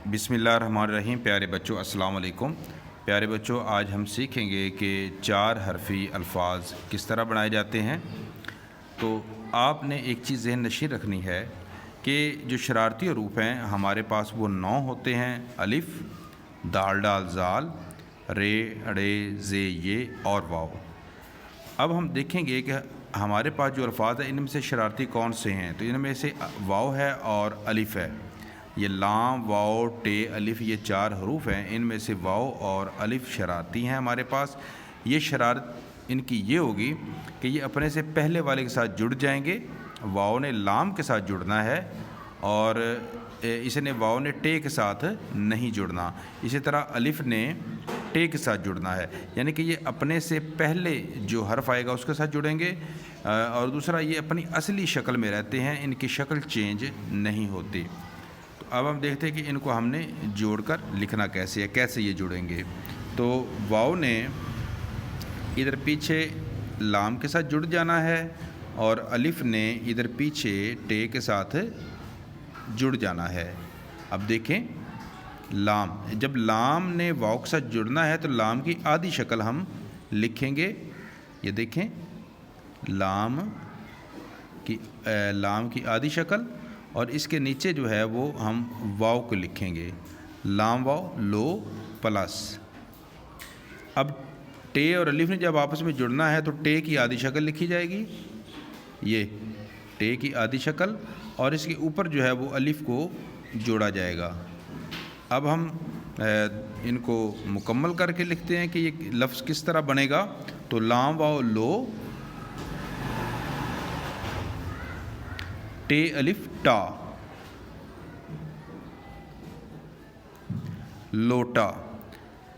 बिस्मिल्लाहिर्रहमानिर्रहीम। प्यारे बच्चों, अस्सलाम वालेकुम। प्यारे बच्चों, आज हम सीखेंगे कि 4 हरफी अल्फाज किस तरह बनाए जाते हैं। तो आपने एक चीज़ ज़हन नशीं रखनी है कि जो शरारती हरूफ हैं हमारे पास वो 9 होते हैं। अलिफ, दाल डाल ज़ाल, रे अड़े ज़े ये और वाव। अब हम देखेंगे कि हमारे पास जो अल्फाज हैं इनमें से शरारती कौन से हैं। तो इनमें से वाव है और अलिफ है। ये लाम, वाव, टे, अलिफ, ये 4 हरूफ हैं। इनमें से वाव और अलिफ शरारती हैं हमारे पास। ये शरारत इनकी ये होगी कि ये अपने से पहले वाले के साथ जुड़ जाएंगे। वाव ने लाम के साथ जुड़ना है और वाव ने टे के साथ नहीं जुड़ना। इसी तरह अलिफ ने टे के साथ जुड़ना है, यानी कि ये अपने से पहले जो हर्फ आएगा उसके साथ जुड़ेंगे। और दूसरा, ये अपनी असली शक्ल में रहते हैं, इनकी शक्ल चेंज नहीं होती। तो अब हम देखते हैं कि इनको हमने जोड़कर लिखना कैसे है, कैसे ये जुड़ेंगे। तो वाव ने इधर पीछे लाम के साथ जुड़ जाना है और अलिफ ने इधर पीछे टे के साथ जुड़ जाना है। अब देखें, लाम, जब लाम ने वाव के साथ जुड़ना है तो लाम की आधी शक्ल हम लिखेंगे। ये देखें, लाम की आधी शक्ल और इसके नीचे जो है वो हम वाव को लिखेंगे। लाम वाव लो प्लस। अब टे और अलिफ ने जब आपस में जुड़ना है तो टे की आधी शक्ल लिखी जाएगी, ये टे की आधी शक्ल, और इसके ऊपर जो है वो अलिफ को जोड़ा जाएगा। अब हम इनको मुकम्मल करके लिखते हैं कि ये लफ्ज़ किस तरह बनेगा। तो लाम वाव लो, टे अलिफ टा, लोटा।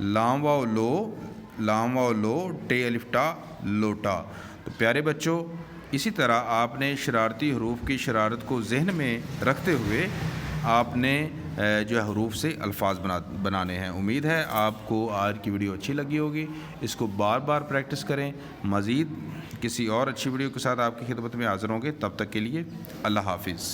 लाम वाव लो, टे अलिफ टा, लोटा। तो प्यारे बच्चों, इसी तरह आपने शरारती हरूफ की शरारत को जहन में रखते हुए आपने जो है हरूफ से अल्फाज बनाने हैं। उम्मीद है आपको आज की वीडियो अच्छी लगी होगी। इसको बार बार प्रैक्टिस करें। मज़ीद किसी और अच्छी वीडियो के साथ आपकी खिदमत में हाज़िर होंगे। तब तक के लिए अल्लाह हाफिज़।